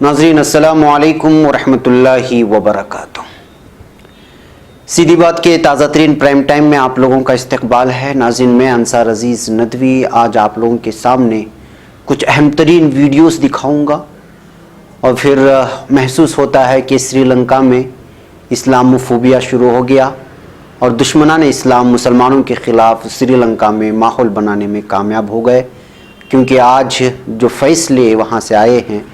नाज़रीन अस्सलामु अलैकुम वरहमतुल्लाहि वबरकातुहू। सीधी बात के ताज़ा तरीन प्राइम टाइम में आप लोगों का इस्तकबाल है। नाज़रीन, मैं अंसार अजीज़ नदवी आज आप लोगों के सामने कुछ अहम तरीन वीडियोस दिखाऊंगा और फिर महसूस होता है कि श्रीलंका में इस्लामोफोबिया शुरू हो गया और दुश्मनान इस्लाम मुसलमानों के ख़िलाफ़ श्रीलंका में माहौल बनाने में कामयाब हो गए, क्योंकि आज जो फ़ैसले वहाँ से आए हैं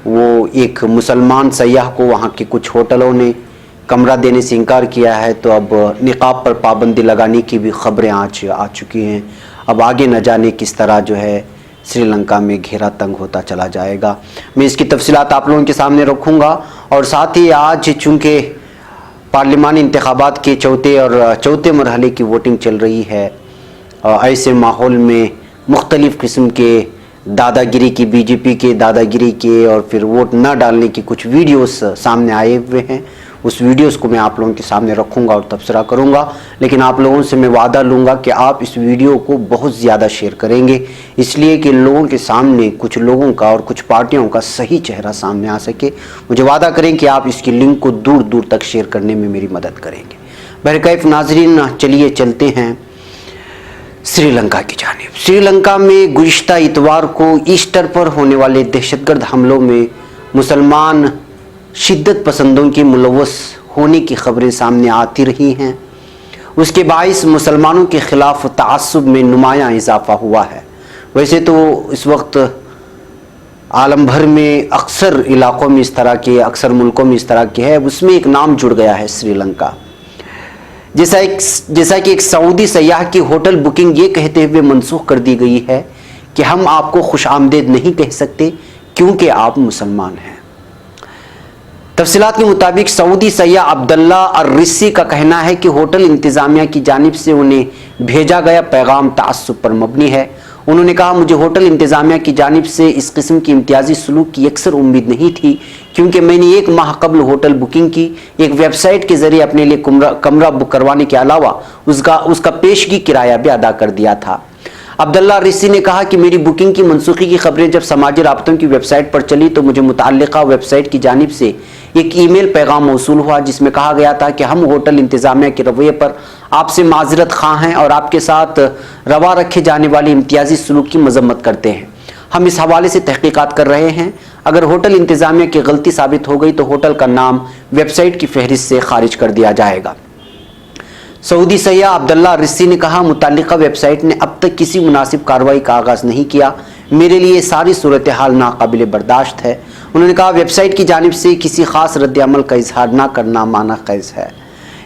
वो एक मुसलमान सयाह को वहाँ के कुछ होटलों ने कमरा देने से इनकार किया है, तो अब निकाब पर पाबंदी लगाने की भी ख़बरें आज आ चुकी हैं। अब आगे न जाने किस तरह जो है श्रीलंका में घेरा तंग होता चला जाएगा। मैं इसकी तफसीलात आप लोगों के सामने रखूँगा और साथ ही आज चूँकि पार्लिमानी इंतखाबात के चौथे मरहले की वोटिंग चल रही है, ऐसे माहौल में मुख्तलिफ़ किस्म के दादागिरी की, बीजेपी के दादागिरी के और फिर वोट न डालने की कुछ वीडियोस सामने आए हुए हैं। उस वीडियोस को मैं आप लोगों के सामने रखूंगा और तबसरा करूंगा, लेकिन आप लोगों से मैं वादा लूँगा कि आप इस वीडियो को बहुत ज़्यादा शेयर करेंगे, इसलिए कि लोगों के सामने कुछ लोगों का और कुछ पार्टियों का सही चेहरा सामने आ सके। मुझे वादा करें कि आप इसकी लिंक को दूर दूर तक शेयर करने में मेरी मदद करेंगे। बहरकैफ नाजरीन, चलिए चलते हैं श्रीलंका की जानिब। श्रीलंका में गुज़िश्ता इतवार को ईस्टर पर होने वाले दहशतगर्द हमलों में मुसलमान शिद्दत पसंदों के मुलव्वस होने की खबरें सामने आती रही हैं। उसके बाइस मुसलमानों के ख़िलाफ़ तआस्सुब में नुमायाँ इजाफ़ा हुआ है। वैसे तो इस वक्त आलम भर में अक्सर इलाक़ों में इस तरह के, अक्सर मुल्कों में इस तरह के है, उसमें एक नाम जुड़ गया है श्रीलंका। जैसा कि एक सऊदी सयाह की होटल बुकिंग ये कहते हुए मनसूख कर दी गई है कि हम आपको खुश आमदेद नहीं कह सकते क्योंकि आप मुसलमान हैं। तफसीलात के मुताबिक सऊदी सयाह अब्दुल्ला अर्रिसी का कहना है कि होटल इंतज़ामिया की जानिब से उन्हें भेजा गया पैगाम तआस्सुब पर मबनी है। उन्होंने कहा, मुझे होटल इंतज़ामिया की जानिब से इस किस्म की इम्तियाजी सलूक की अक्सर उम्मीद नहीं थी, क्योंकि मैंने एक माह कबल होटल बुकिंग की, एक वेबसाइट के ज़रिए अपने लिए कमरा बुक करवाने के अलावा उसका पेशगी किराया भी अदा कर दिया था। अब्दुल्ला अर्रिसी ने कहा कि मेरी बुकिंग की मनसूखी की खबरें जब समाजी राब्तों की वेबसाइट पर चली तो मुझे मुताल्लिका वेबसाइट की जानिब से एक ईमेल पैगाम मौसूल हुआ जिसमें कहा गया था कि हम होटल इंतज़ामिया के रवैये पर आपसे माजरत खां हैं और आपके साथ रवा रखे जाने वाली इम्तियाजी सलूक की मजम्मत करते हैं। हम इस हवाले से तहकीकात कर रहे हैं। अगर होटल इंतज़ामिया की गलती साबित हो गई तो होटल का नाम वेबसाइट की फहरिस्त से खारिज कर दिया जाएगा। सऊदी सयाह अब्दुल्ला अर्रिसी ने कहा, मुताल्लिका वेबसाइट ने अब तक किसी मुनासिब कार्रवाई का आगाज़ नहीं किया। मेरे लिए सारी सूरत हाल नाकाबिल बर्दाश्त है। उन्होंने कहा, वेबसाइट की जानिब से किसी ख़ास रद्द-ए-अमल का इजहार न करना माना ख़ैज़ है।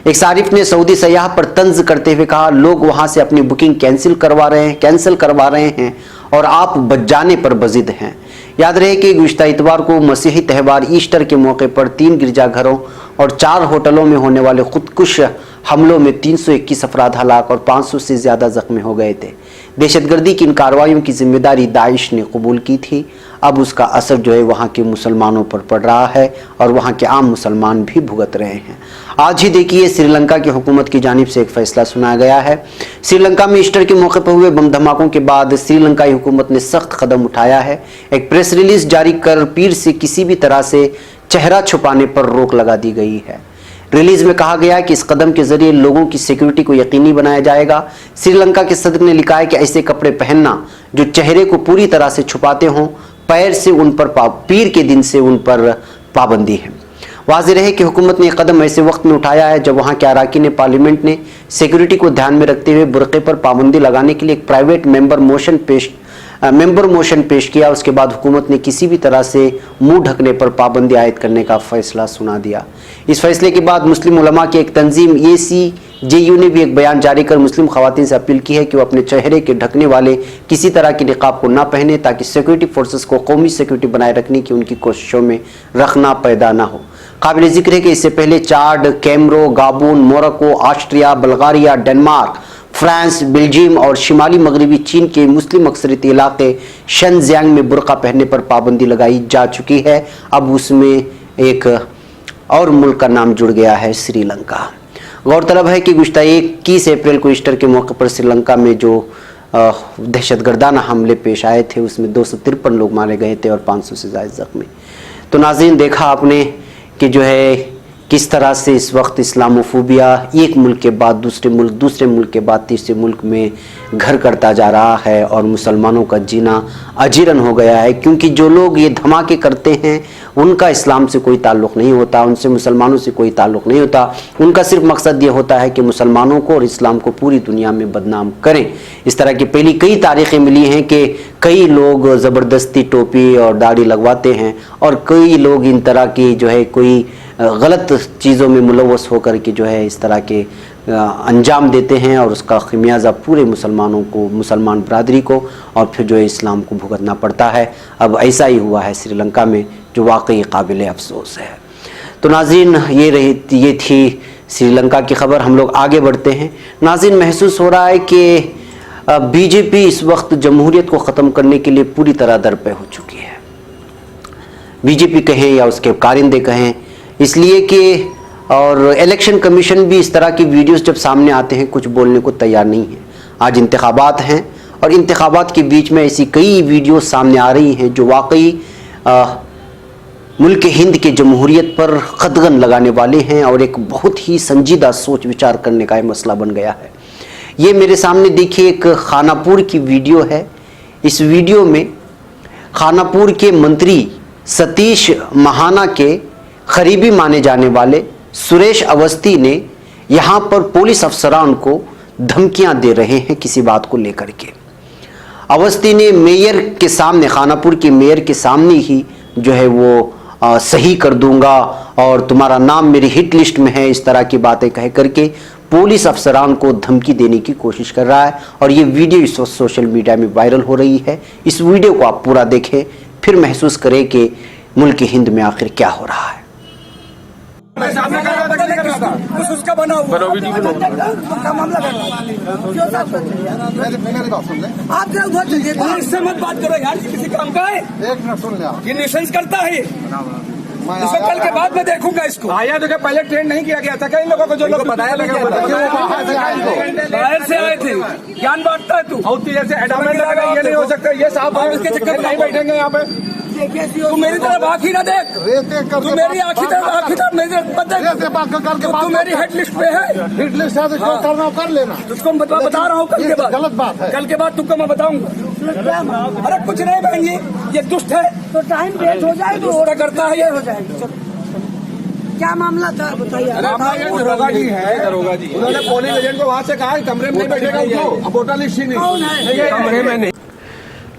एक सारिफ ने सऊदी सयाह पर तंज करते हुए कहा, लोग वहाँ से अपनी बुकिंग कैंसिल करवा रहे हैं और आप बच जाने पर बजिद हैं। याद रहे कि गुज़िश्ता इतवार को मसीही त्यौहार ईस्टर के मौके पर 3 गिरजाघरों और 4 होटलों में होने वाले खुदकुश हमलों में 321 अफराद हलाक और 500 से ज़्यादा ज़ख्मी हो गए थे। दहशतगर्दी की इन कार्रवाइयों की जिम्मेदारी दाइश ने कबूल की थी। अब उसका असर जो है वहाँ के मुसलमानों पर पड़ रहा है और वहाँ के आम मुसलमान भी भुगत रहे हैं। आज ही देखिए श्रीलंका की हुकूमत की जानिब से एक फ़ैसला सुनाया गया है। श्रीलंका में ईस्टर के मौके पर हुए बम धमाकों के बाद श्रीलंकाई हुकूमत ने सख्त कदम उठाया है। एक प्रेस रिलीज जारी कर पीर से किसी भी तरह से चेहरा छुपाने पर रोक लगा दी गई है। रिलीज में कहा गया है कि इस कदम के जरिए लोगों की सिक्योरिटी को यकीनी बनाया जाएगा। श्रीलंका के सदर ने लिखा है कि ऐसे कपड़े पहनना जो चेहरे को पूरी तरह से छुपाते हों, पैर से उन पर पीर के दिन से उन पर पाबंदी है। वाज़ेह रहे कि हुकूमत ने यह कदम ऐसे वक्त में उठाया है जब वहाँ के अराकीन पार्लियामेंट ने सिक्योरिटी को ध्यान में रखते हुए बुरक़े पर पाबंदी लगाने के लिए एक प्राइवेट मेंबर मोशन पेश किया। उसके बाद हुकूमत ने किसी भी तरह से मुंह ढकने पर पाबंदी आयद करने का फैसला सुना दिया। इस फैसले के बाद मुस्लिम उलमा की एक तंजीम ACJU ने भी एक बयान जारी कर मुस्लिम खवातीन से अपील की है कि वो अपने चेहरे के ढकने वाले किसी तरह की निकाब को ना पहने, ताकि सिक्योरिटी फोर्सेस को कौमी सिक्योरिटी बनाए रखने की उनकी कोशिशों में रखना पैदा ना हो। काबिल जिक्र है कि इससे पहले Chad, Cameroon, Gabon, Morocco, Austria, Bulgaria, Denmark, France, Belgium और शिमाली मगरबी चीन के मुस्लिम अक्सरियती इलाके शनजियांग में बुर्का पहनने पर पाबंदी लगाई जा चुकी है। अब उसमें एक और मुल्क का नाम जुड़ गया है, श्रीलंका। गौरतलब है कि गुज़िश्ता 21 अप्रैल को ईस्टर के मौके पर श्रीलंका में जो दहशतगर्दाना हमले पेश आए थे उसमें 253 लोग मारे गए थे और 500 से ज़्यादा जख्मी। तो नाज़रीन, देखा आपने कि जो है किस तरह से इस वक्त इस्लामोफोबिया एक मुल्क के बाद दूसरे मुल्क के बाद तीसरे मुल्क में घर करता जा रहा है और मुसलमानों का जीना अजीरन हो गया है। क्योंकि जो लोग ये धमाके करते हैं उनका इस्लाम से कोई ताल्लुक़ नहीं होता, उनसे मुसलमानों से कोई ताल्लुक़ नहीं होता। उनका सिर्फ मकसद ये होता है कि मुसलमानों को और इस्लाम को पूरी दुनिया में बदनाम करें। इस तरह की पहली कई तारीखें मिली हैं कि कई लोग ज़बरदस्ती टोपी और दाढ़ी लगवाते हैं और कई लोग इन तरह की जो है कोई गलत चीज़ों में मुलव्वस होकर के जो है इस तरह के अंजाम देते हैं और उसका खमियाजा पूरे मुसलमानों को, मुसलमान बरादरी को और फिर जो है इस्लाम को भुगतना पड़ता है। अब ऐसा ही हुआ है श्रीलंका में, जो वाकई काबिल अफसोस है। तो नाज़रीन, ये थी श्रीलंका की खबर। हम लोग आगे बढ़ते हैं। नाज़रीन, महसूस हो रहा है कि बीजेपी इस वक्त जमहूरियत को ख़त्म करने के लिए पूरी तरह दरपे हो चुकी है। बीजेपी कहें या उसके कारिंदे कहें, इसलिए कि और इलेक्शन कमीशन भी इस तरह की वीडियोस जब सामने आते हैं कुछ बोलने को तैयार नहीं है। आज इंतखाबात हैं और इंतखाबात के बीच में ऐसी कई वीडियोस सामने आ रही हैं जो वाकई मुल्क हिंद के जमहूरियत पर कदगन लगाने वाले हैं और एक बहुत ही संजीदा सोच विचार करने का मसला बन गया है। ये मेरे सामने देखिए एक खानापुर की वीडियो है। इस वीडियो में खानापुर के मंत्री सतीश महाना के करीबी माने जाने वाले सुरेश अवस्थी ने यहाँ पर पुलिस अफसरान को धमकियां दे रहे हैं किसी बात को लेकर के। अवस्थी ने मेयर के सामने, खानापुर के मेयर के सामने ही जो है वो सही कर दूंगा और तुम्हारा नाम मेरी हिट लिस्ट में है, इस तरह की बातें कह करके पुलिस अफसरान को धमकी देने की कोशिश कर रहा है। और ये वीडियो इस वक्त सोशल मीडिया में वायरल हो रही है। इस वीडियो को आप पूरा देखें, फिर महसूस करें कि मुल्क हिंद में आखिर क्या हो रहा है। उसका बना हुआ मामला आप उधर चलिए, इससे मत बात करो यार, किसी काम का है। एक मिनट सुन लिया, ये न्यूसेंस करता है। इसको कल के बाद मैं देखूंगा इसको। आया तो क्या पहले ट्रेन नहीं किया गया था? कई लोगों को जो लोग बताया बाहर से आए थे, ज्ञान बांटता है तू। जैसे ये नहीं हो सकता, ये साहब इसके चक्कर नहीं बैठेंगे यहाँ पे। तू मेरी तरफ आँखी ना देख, तू मेरी आँखी तरफ मेरी तू मेरी हिट लिस्ट पे है। हिट लिस्ट है तो करना कर लेना। तुझको बता रहा हूँ कल के बाद, गलत बात है। कल के बाद तुमको मैं बताऊंगा। अरे कुछ नहीं बहन जी, ये दुष्ट है तो टाइम वेस्ट हो जाए तो करता है, ये हो जाएगा। क्या मामला था बताइए। दरोगा जी है, दरोगा जी, उन्होंने पोलिंग एजेंट को वहाँ से कहा कमरे में नहीं बैठेगा, वोटर लिस्ट ही नहीं, कमरे में नहीं।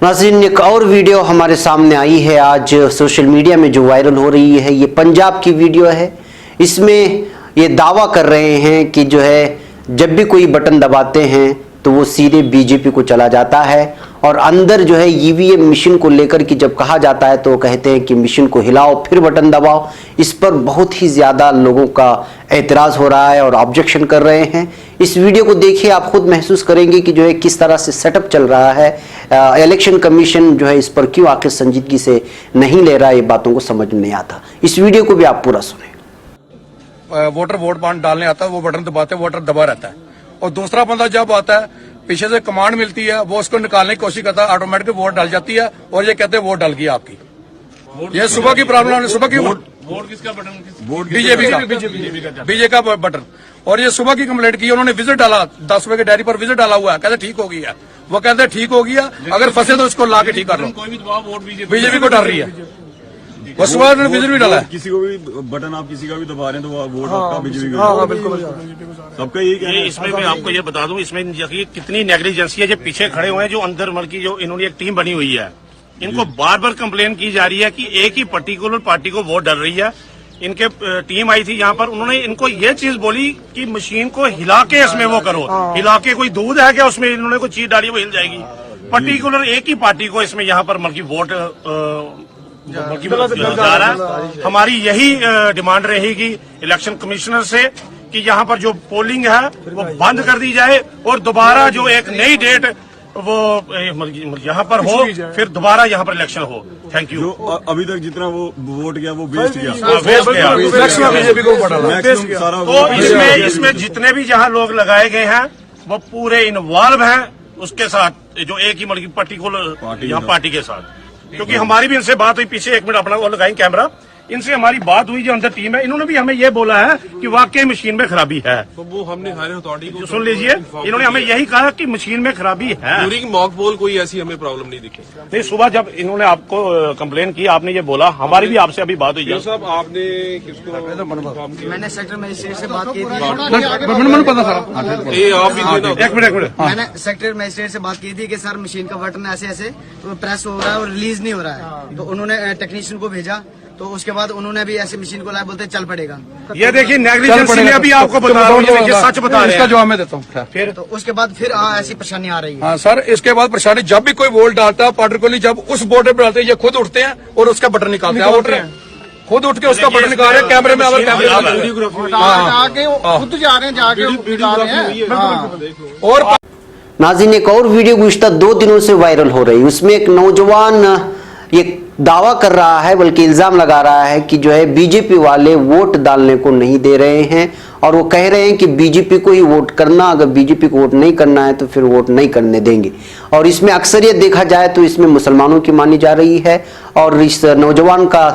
नाज़रीन, एक और वीडियो हमारे सामने आई है आज सोशल मीडिया में जो वायरल हो रही है। ये पंजाब की वीडियो है। इसमें ये दावा कर रहे हैं कि जो है जब भी कोई बटन दबाते हैं तो वो सीधे बीजेपी को चला जाता है और अंदर जो है ईवीएम मशीन को लेकर कि जब कहा जाता है तो वो कहते हैं कि मशीन को हिलाओ फिर बटन दबाओ। इस पर बहुत ही ज़्यादा लोगों का एतराज़ हो रहा है और ऑब्जेक्शन कर रहे हैं। इस वीडियो को देखिए, आप खुद महसूस करेंगे कि जो है किस तरह से सेटअप चल रहा है। इलेक्शन कमीशन जो है इस पर क्यों आखिर संजीदगी से नहीं ले रहा है, ये बातों को समझ में नहीं आता। इस वीडियो को भी आप पूरा सुने। वोटर वोट बांट डालने आता है, वो बटन दबाते, वोटर दबा रहता है और दूसरा बंदा जब आता है पीछे से कमांड मिलती है, वो उसको निकालने की कोशिश करता है, ऑटोमेटिक वोट डाल जाती है और ये कहते हैं वोट डल गई आपकी। ये सुबह की प्रॉब्लम है। सुबह की वोट किसका बटन? वोट बीजेपी का बटन। और ये सुबह की कंप्लेंट की, उन्होंने विजिट डाला, 10 रुपए के डायरी पर विजिट डाला हुआ है, कहते ठीक हो गया। वो कहते ठीक हो गया, अगर फंसे तो उसको ला के ठीक कर लो। कोई भी दबाव वोट बीजेपी को डर रही है। वो सुबह उन्होंने विजिट भी डाला है। किसी को भी बटन आप किसी का भी दबा रहे हैं तो वो वोट आपका बीजेपी का। बिल्कुल सबका यही कहना है। इसमें मैं आपको ये बता दूं, इसमें कितनी नेग्लिजेंसी है। जो पीछे खड़े हुए हैं, जो अंदर मल्कि जो इन्होंने एक टीम बनी हुई है, इनको बार बार कंप्लेन की जा रही है कि एक ही पर्टिकुलर पार्टी को वोट डल रही है। इनके टीम आई थी यहाँ पर, उन्होंने इनको ये चीज बोली कि मशीन को हिला के इसमें वो करो। हिला के कोई दूध है क्या उसमें? इन्होंने कोई चीज डाली वो हिल जाएगी। पर्टिकुलर एक ही पार्टी को इसमें यहाँ पर मल्कि वोट जा रहा है। हमारी यही डिमांड रहेगी इलेक्शन कमिश्नर से कि यहाँ पर जो पोलिंग है वो बंद कर दी जाए और दोबारा जो एक नई डेट वो यहाँ पर हो, फिर दोबारा यहाँ पर इलेक्शन हो। Thank you. जो अभी तक जितना वो वोट गया वो वेस्ट गया, बीजेपी को सारा। तो इसमें जितने भी जहाँ लोग लगाए गए हैं वो पूरे इन्वॉल्व हैं उसके साथ, जो एक ही मतलब पर्टिकुलर यहाँ पार्टी के साथ। क्योंकि हमारी भी इनसे बात हुई पीछे, एक मिनट अपना वो लगाएं कैमरा। इनसे हमारी बात हुई जो अंदर टीम है, इन्होंने भी हमें ये बोला है कि वाकई मशीन में खराबी है। तो वो हमने हायर अथॉरिटी को सुन लीजिए, इन्होंने हमें यही कहा कि मशीन में खराबी है। ड्यूरिंग मॉक पोल कोई ऐसी हमें प्रॉब्लम नहीं दिखी। नहीं, सुबह जब इन्होंने आपको कंप्लेन की, आपने ये बोला, हमारी भी आपसे अभी बात हुई है। साहब आपने किसको मैंने सेक्टर मजिस्ट्रेट से बात की थी। ये आप भी एक मिनट मैंने सेक्टर मजिस्ट्रेट से बात की थी कि सर मशीन का बटन ऐसे ऐसे प्रेस हो रहा है और रिलीज नहीं हो रहा है। तो उन्होंने टेक्नीशियन को भेजा, तो उसके बाद उन्होंने भी ऐसे मशीन को लाया, बोलते चल पड़ेगा। ये देखिए नेग्लिजेंस, अभी आपको बता रहा हूँ, ये सच बता रहे हैं। इसका जवाब मैं देता हूँ फिर तो उसके बाद फिर ऐसी परेशानी आ रही है। हाँ सर, इसके बाद परेशानी जब भी कोई वोल्ट डालता है पार्टिकुलरली, जब उस बोर्ड पे डालते हैं ये खुद उठते हैं और उसका बटन निकालते हैं। उठ रहे हैं, खुद उठ के उसका बटन निकाल रहे हैं, कैमरे में जाके खुद जा रहे हैं, जाके और नाज़रीन, एक और वीडियो गुज़िश्ता 2 दिनों से वायरल हो रही है। उसमें एक नौजवान ये दावा कर रहा है, बल्कि इल्ज़ाम लगा रहा है कि जो है बीजेपी वाले वोट डालने को नहीं दे रहे हैं, और वो कह रहे हैं कि बीजेपी को ही वोट करना, अगर बीजेपी को वोट नहीं करना है तो फिर वोट नहीं करने देंगे। और इसमें अक्सरियत देखा जाए तो इसमें मुसलमानों की मानी जा रही है, और इस नौजवान का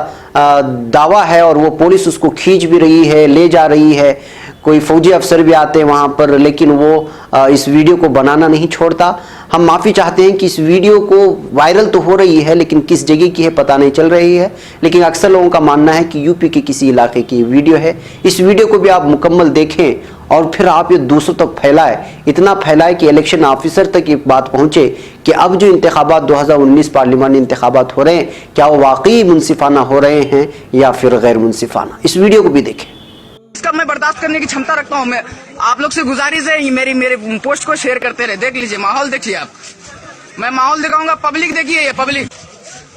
दावा है, और वो पुलिस उसको खींच भी रही है, ले जा रही है, कोई फौजी अफसर भी आते हैं वहाँ पर, लेकिन वो इस वीडियो को बनाना नहीं छोड़ता। हम माफ़ी चाहते हैं कि इस वीडियो को वायरल तो हो रही है, लेकिन किस जगह की है पता नहीं चल रही है। लेकिन अक्सर लोगों का मानना है कि यूपी के किसी इलाके की वीडियो है। इस वीडियो को भी आप मुकम्मल देखें और फिर आप ये दूसरों तक फैलाएं, इतना फैलाएं कि इलेक्शन ऑफिसर तक ये बात पहुँचे कि अब जो इंतखाबात 2019 पार्लिमानी इंतखाबात हो रहे हैं, क्या वो वाकई मुनसिफाना हो रहे हैं या फिर गैर मुनसिफाना। इस वीडियो को भी देखें। इसका मैं बर्दाश्त करने की क्षमता रखता हूँ। मैं आप लोग से गुजारिश है, मेरे पोस्ट को शेयर करते रहे। देख लीजिए माहौल, देखिए आप, मैं माहौल दिखाऊंगा। पब्लिक देखिए, ये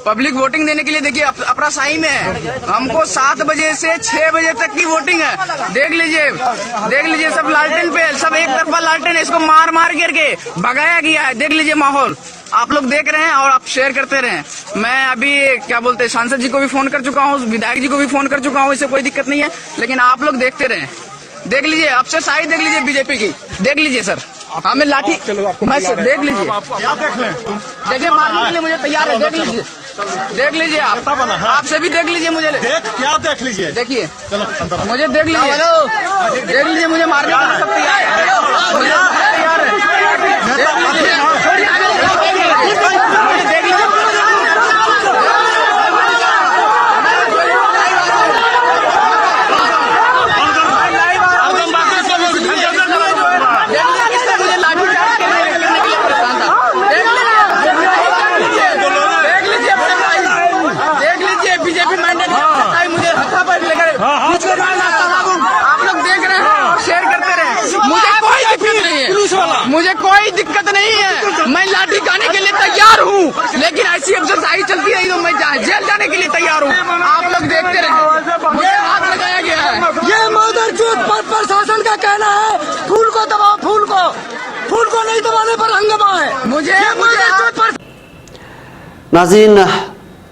पब्लिक वोटिंग देने के लिए देखिए अपना साई में है। हमको 7 बजे से 6 बजे तक की वोटिंग है। देख लीजिए सब लालटेन पे, सब एक तरफा लालटेन, इसको मार करके भगाया गया है। देख लीजिए माहौल, आप लोग देख रहे हैं और आप शेयर करते रहें। मैं अभी क्या बोलते हैं, सांसद जी को भी फोन कर चुका हूँ, विधायक जी को भी फोन कर चुका हूँ, इससे कोई दिक्कत नहीं है। लेकिन आप लोग देखते रहें। देख लीजिए, आपसे साई देख लीजिए बीजेपी की, देख लीजिए सर, हमें लाठी देख लीजिए, देखिए मारने के लिए मुझे तैयार है। देख लीजिए आप, आपसे भी देख लीजिए, मुझे क्या देख लीजिए, देखिए मुझे देख लीजिए, मुझे मारने के लिए सब तैयार है, मुझे तैयार है। मुझे कोई दिक्कत नहीं है, मैं लाठी खाने के लिए तैयार हूँ, लेकिन ऐसी एक्सरसाइज चलती रही तो मैं जेल जाने के लिए तैयार हूँ। आप लोग देखते रहे, मुझे हाथ लगाया गया है। ये मदरचोद पर प्रशासन का कहना है, फूल को दबाओ, फूल को नहीं दबाने पर हंगामा है। मुझे नाज़रीन,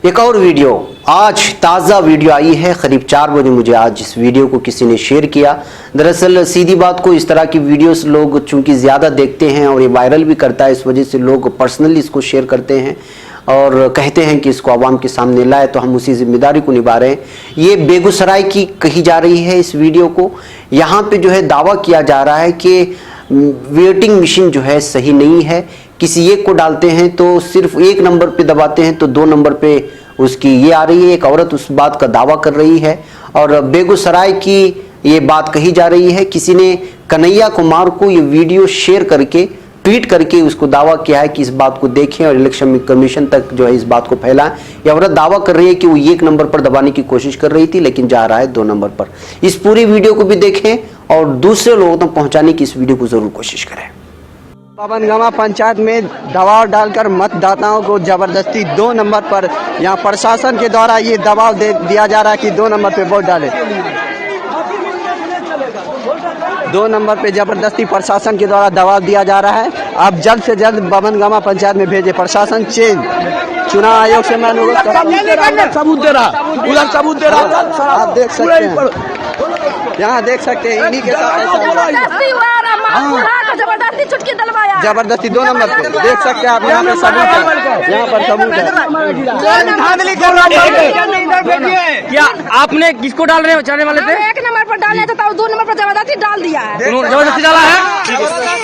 एक और वीडियो आज ताज़ा वीडियो आई है, करीब 4 बजे मुझे आज इस वीडियो को किसी ने शेयर किया। दरअसल सीधी बात को, इस तरह की वीडियोस लोग चूंकि ज़्यादा देखते हैं और ये वायरल भी करता है, इस वजह से लोग पर्सनली इसको शेयर करते हैं और कहते हैं कि इसको आवाम के सामने लाए, तो हम उसी जिम्मेदारी को निभा रहे हैं। ये बेगूसराय की कही जा रही है इस वीडियो को। यहाँ पे जो है दावा किया जा रहा है कि वेटिंग मशीन जो है सही नहीं है, किसी एक को डालते हैं तो सिर्फ 1 नंबर पे दबाते हैं तो 2 नंबर पे उसकी ये आ रही है। एक औरत उस बात का दावा कर रही है और बेगूसराय की ये बात कही जा रही है। किसी ने कन्हैया कुमार को ये वीडियो शेयर करके, ट्वीट करके उसको दावा किया है कि इस बात को देखें और इलेक्शन कमीशन तक जो है इस बात को फैलाएं। ये औरत दावा कर रही है कि वो 1 नंबर पर दबाने की कोशिश कर रही थी, लेकिन जा रहा है 2 नंबर पर। इस पूरी वीडियो को भी देखें और दूसरे लोगों तक पहुंचाने की इस वीडियो को जरूर कोशिश करें। पवनगामा पंचायत में दबाव डालकर मतदाताओं को जबरदस्ती 2 नंबर पर यहाँ प्रशासन के द्वारा ये दबाव दिया जा रहा है कि 2 नंबर पे वोट डालें। 2 नंबर पे जबरदस्ती प्रशासन के द्वारा दबाव दिया जा रहा है। आप जल्द से जल्द पवनगामा पंचायत में भेजे, प्रशासन चेंज। चुनाव आयोग से मैं सबूत दे रहा, उधर सबूत दे रहा, आप देख सकते हैं। यहाँ देख सकते हैं इन्हीं के साथ ऐसा हुआ। जबरदस्ती चुटकी दलवाया, जबरदस्ती 2 नंबर पे देख सकते हैं आप, यहाँ पे सबूत है, यहाँ पर सबूत है। क्या आपने किसको डालने चाहने वाले थे? 1 नंबर पर डालने तो 2 नंबर पर जबरदस्ती डाल दिया है। जबरदस्ती डाला है,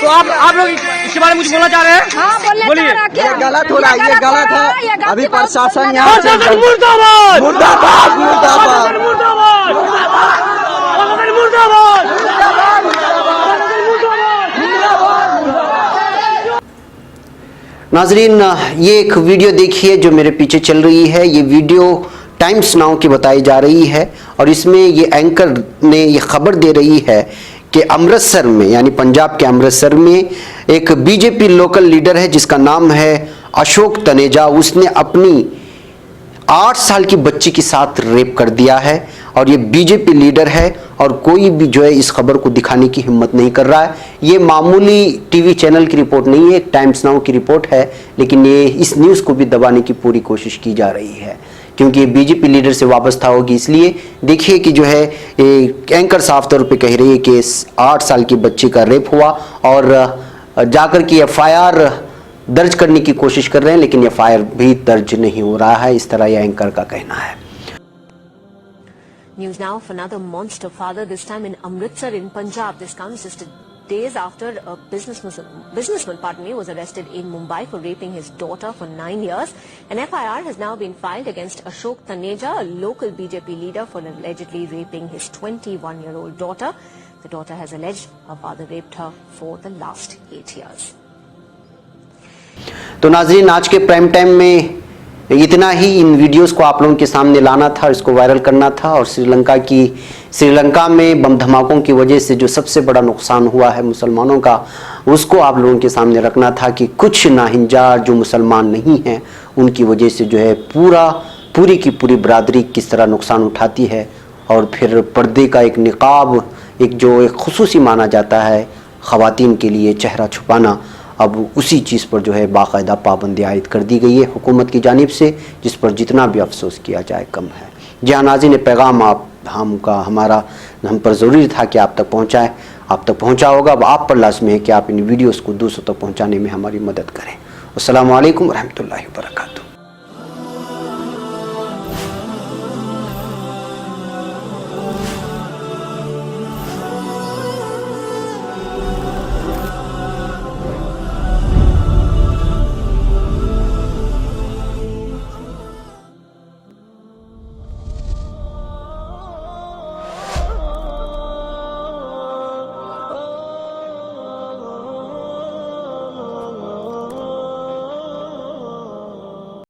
तो आप लोग इसके बारे में मुझे बोलना चाह रहे हैं? हाँ, बोलिए। ये गलत हो रहा है, ये गलत है। अभी प्रशासन यहाँ से मुर्दाबाद मुर्दाबाद मुर्दाबाद नाजरीन, ये एक वीडियो देखिए जो मेरे पीछे चल रही है। ये वीडियो टाइम्स नाउ की बताई जा रही है और इसमें ये एंकर ने ये खबर दे रही है कि अमृतसर में, यानी पंजाब के अमृतसर में एक बीजेपी लोकल लीडर है जिसका नाम है अशोक तनेजा। उसने अपनी 8 साल की बच्ची के साथ रेप कर दिया है और ये बीजेपी लीडर है और कोई भी जो है इस खबर को दिखाने की हिम्मत नहीं कर रहा है। ये मामूली टीवी चैनल की रिपोर्ट नहीं है, एक टाइम्स नाउ की रिपोर्ट है, लेकिन ये इस न्यूज़ को भी दबाने की पूरी कोशिश की जा रही है क्योंकि ये बीजेपी लीडर से वाबस्ता होगी। इसलिए देखिए कि जो है एंकर साफ तौर पे कह रही है कि 8 साल की बच्ची का रेप हुआ और जाकर की FIR दर्ज करने की कोशिश कर रहे हैं, लेकिन FIR भी दर्ज नहीं हो रहा है, इस तरह यह एंकर का कहना है। News now for another monster father, this time in Amritsar in Punjab. This comes just days after a businessman was arrested in Mumbai for raping his daughter for 9 years. An FIR has now been filed against Ashok Taneja, a local BJP leader, for allegedly raping his 21-year-old daughter. The daughter has alleged her father raped her for the last 8 years. तो नाजरीन, आज के prime time में इतना ही। इन videos को आप लोगों के सामने लाना था, इसको वायरल करना था और श्रीलंका में बम धमाकों की वजह से जो सबसे बड़ा नुकसान हुआ है मुसलमानों का, उसको आप लोगों के सामने रखना था कि कुछ नाहिंजार जो मुसलमान नहीं हैं उनकी वजह से जो है पूरी की पूरी बरादरी किस तरह नुकसान उठाती है। और फिर पर्दे का एक निकाब, एक खुसूसी माना जाता है ख़वातीन के लिए चेहरा छुपाना, अब उसी चीज़ पर जो है बाकायदा पाबंदी आयद कर दी गई है हुकूमत की जानिब से, जिस पर जितना भी अफसोस किया जाए कम है। जी हाँ नाज़रीन, ये पैगाम हम पर ज़रूरी था कि आप तक पहुँचाएँ, आप तक पहुँचा होगा। अब आप पर लाज़मी है कि आप इन वीडियोज़ को दूसरों तक पहुँचाने में हमारी मदद करें। अस्सलामु अलैकुम रहमतुल्लाहि व बरकातुहू।